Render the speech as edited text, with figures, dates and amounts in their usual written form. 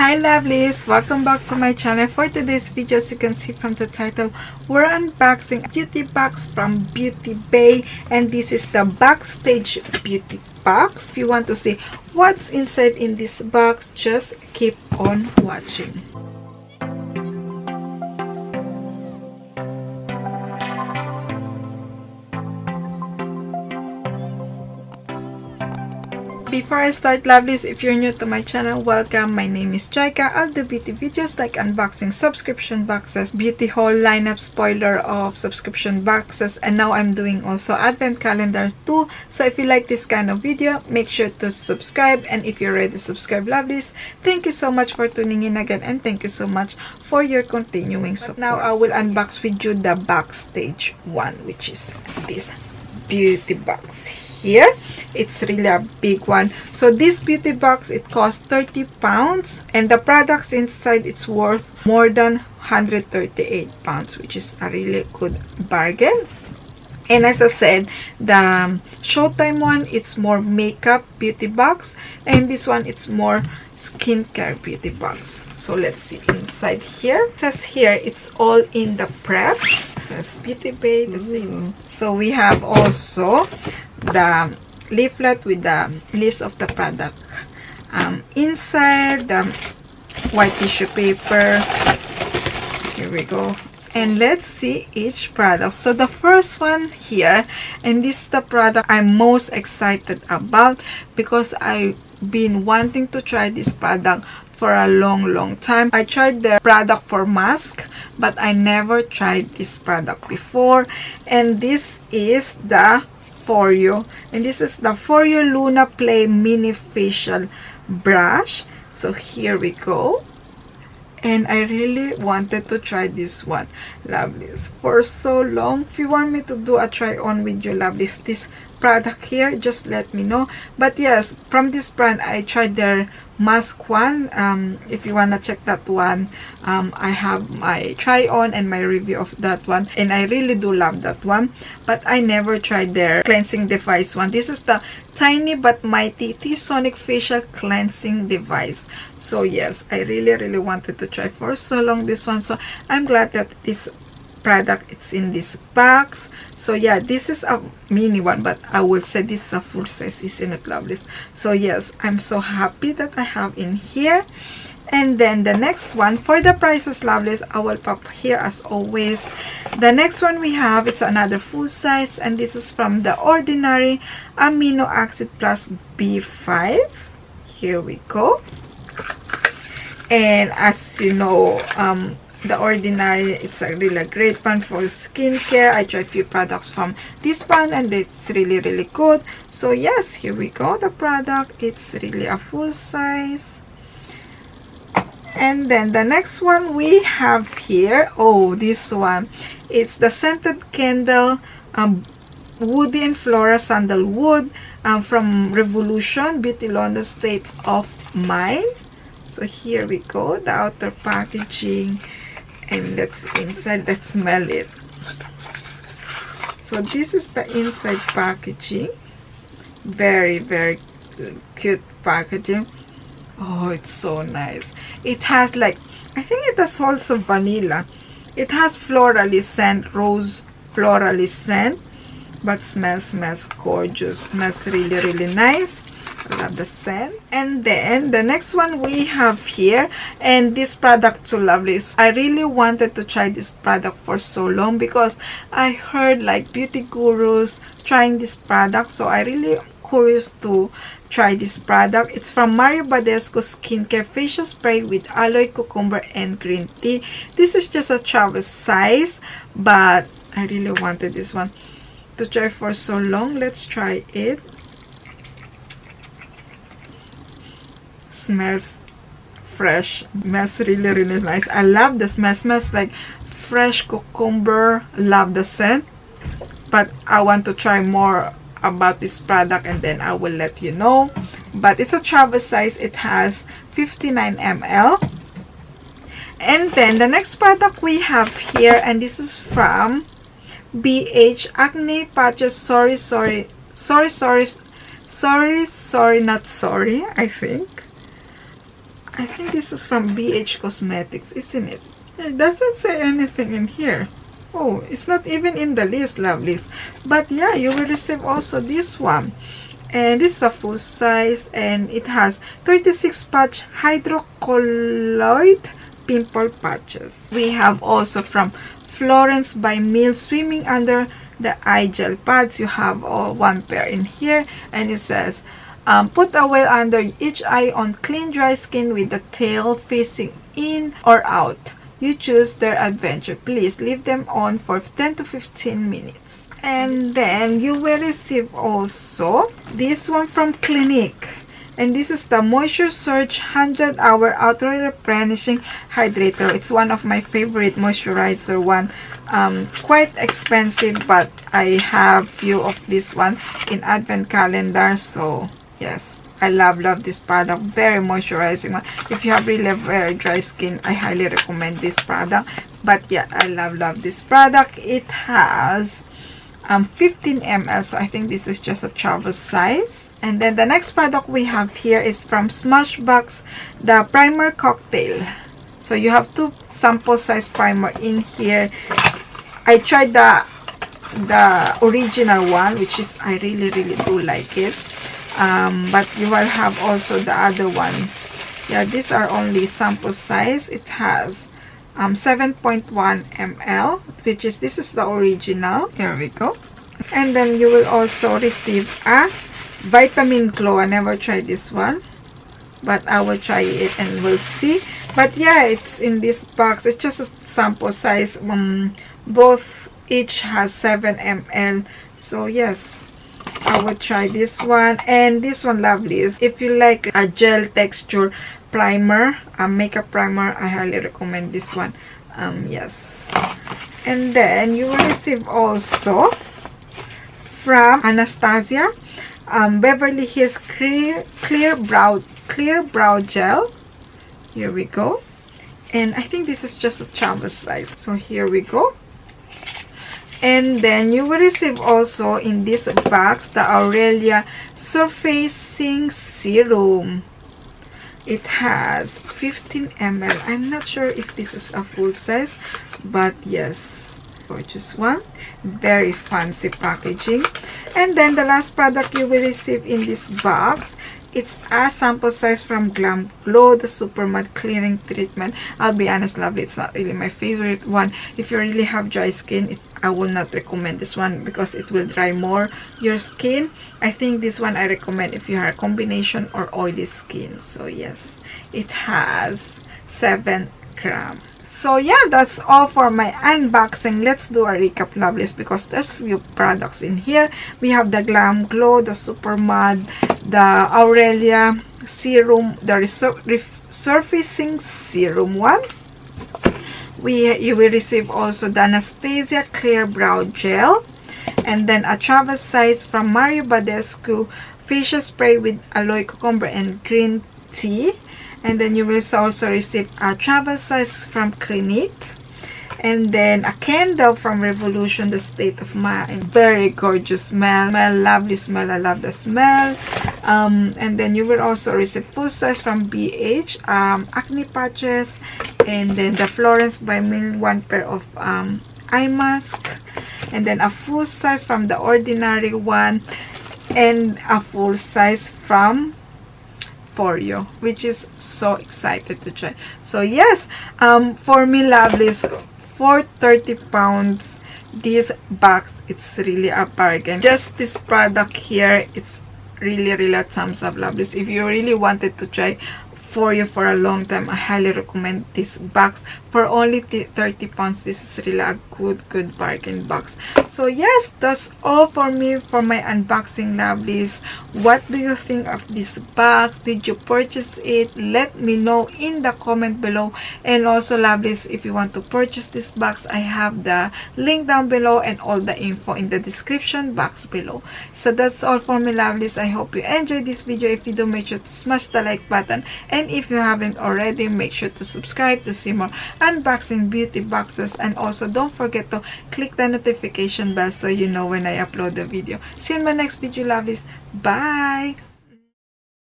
Hi lovelies, welcome back to my channel. For today's video, as you can see from the title, we're unboxing a beauty box from Beauty Bay, and this is the Backstage beauty box. If you want to see what's inside in this box, just keep on watching. Before I start, lovelies, if you're new to my channel, welcome. My name is Jayca. I'll do beauty videos like unboxing subscription boxes, beauty haul, lineup, spoiler of subscription boxes, and now I'm doing also advent calendars too. So if you like this kind of video, make sure to subscribe, and if you're already subscribed, lovelies, thank you so much for tuning in again, and thank you so much for your continuing support. Now I will unbox with you the Backstage one, which is this beauty box. Here it's really a big one. So this beauty box, it costs £30, and the products inside, it's worth more than £138, which is a really good bargain. And as I said, the Showtime one, it's more makeup beauty box, and this one, it's more skincare beauty box. So let's see inside here. It says here it's all in the prep. It says Beauty Bay. So we have also the leaflet with the list of the product inside, the white tissue paper. Here we go, and let's see each product. So the first one here, and this is the product I'm most excited about because I've been wanting to try this product for a long time. I tried the product for mask, but I never tried this product before, and this is the For You, and this is the For You Luna Play Mini Facial Brush. So here we go, and I really wanted to try this one, lovelies, for so long. If you want me to do a try on with you, lovelies, this product here, just let me know. But yes, from this brand, I tried their mask one. If you want to check that one, I have my try on and my review of that one, and I really do love that one. But I never tried their cleansing device one. This is the Tiny But Mighty T-Sonic Facial Cleansing Device. So yes, I really wanted to try for so long this one. So I'm glad that this product is in this box. So yeah, this is a mini one, but I would say this is a full size, isn't it, lovelies? So yes, I'm so happy that I have in here. And then the next one, for the prices, lovelies, I will pop here as always. The next one we have, it's another full size, and this is from the Ordinary Amino Acid Plus B5. Here we go. And as you know, the Ordinary, it's a really great one for skincare. I tried a few products from this brand, and it's really good. So yes, here we go, the product. It's really a full size. And then the next one we have here, oh, this one, it's the Scented Candle Woody and Flora Sandalwood from Revolution Beauty London State of Mind. So here we go, the outer packaging, and that's inside. Let's smell it. So this is the inside packaging. Very cute packaging. Oh, it's so nice. It has, like, I think it has also vanilla. It has florally scent, rose florally scent, but smells gorgeous. Smells really nice. I love the scent. And then the next one we have here, and this product too, lovelies, I really wanted to try this product for so long because I heard like beauty gurus trying this product, so I really curious to try this product. It's from Mario Badescu Skincare Facial Spray with Aloe, Cucumber, and Green Tea. This is just a travel size, but I really wanted this one to try for so long. Let's try it. Smells fresh. Smells really nice. I love the smell. Smells like fresh cucumber. Love the scent, but I want to try more about this product, and then I will let you know. But it's a travel size. It has 59 ml. And then the next product we have here, and this is from BH Acne Patches. Sorry not sorry, I think. I think this is from BH Cosmetics, isn't it? It doesn't say anything in here. Oh, it's not even in the list, lovelies. But yeah, you will receive also this one. And this is a full size, and it has 36 patch hydrocolloid pimple patches. We have also from Florence by Mill Swimming Under the Eye Gel Pads. You have all one pair in here, and it says put a well under each eye on clean dry skin with the tail facing in or out. You choose their adventure. Please leave them on for 10 to 15 minutes. And then you will receive also this one from Clinique. And this is the Moisture Surge 100-hour outer replenishing hydrator. It's one of my favorite moisturizer one. Quite expensive, but I have few of this one in advent calendar. So yes, I love this product. Very moisturizing one. If you have really very dry skin, I highly recommend this product. But yeah, I love this product. It has 15 ml, so I think this is just a travel size. And then the next product we have here is from Smashbox, the primer cocktail. So you have 2 sample size primer in here. I tried the original one, which is I really do like it. But you will have also the other one. Yeah, these are only sample size. It has 7.1 ml, which is, this is the original. Here we go. And then you will also receive a vitamin glow. I never tried this one, but I will try it and we'll see. But yeah, it's in this box. It's just a sample size. Both each has 7 ml. So yes, I will try this one. And this one, lovelies, if you like a gel texture primer, a makeup primer, I highly recommend this one. Yes. And then you will receive also from Anastasia Beverly Hills clear brow gel. Here we go. And I think this is just a travel size. So here we go. And then you will receive also in this box the Aurelia Surfacing Serum. It has 15 ml. I'm not sure if this is a full size, but yes, gorgeous one. Very fancy packaging. And then the last product you will receive in this box, it's a sample size from Glam Glow, the Super Matte Clearing Treatment. I'll be honest, lovely, it's not really my favorite one. If you really have dry skin, I will not recommend this one because it will dry more your skin. I think this one I recommend if you have a combination or oily skin. So yes, it has 7 grams. So yeah, that's all for my unboxing. Let's do a recap, lovelies, because there's few products in here. We have the Glam Glow, the Super Matte, the Aurelia Serum, the Resurfacing Serum one. You will receive also the Anastasia Clear Brow Gel, and then a travel size from Mario Badescu facial spray with aloe, cucumber, and green tea. And then you will also receive a travel size from Clinique, and then a candle from Revolution, the State of Mind. Very gorgeous smell, lovely smell. I love the smell. And then you will also receive full size from BH, Acne Patches, and then the Florence by Mill, 1 pair of eye mask, and then a full size from the Ordinary one, and a full size from For You, which is so excited to try. So yes, for me, lovelies, for 30 pounds, this box, it's really a bargain. Just this product here, it's really a thumbs up, lovelies. If you really wanted to try For You for a long time, I highly recommend this box. For only 30 pounds, this is really a good bargain box. So yes, that's all for me for my unboxing, lovelies. What do you think of this box? Did you purchase it? Let me know in the comment below. And also, lovelies, if you want to purchase this box, I have the link down below and all the info in the description box below. So that's all for me, lovelies. I hope you enjoyed this video. If you do, make sure to smash the like button, and if you haven't already, make sure to subscribe to see more unboxing beauty boxes. And also don't forget to click the notification bell so you know when I upload the video. See you in my next video, lovelies. Bye.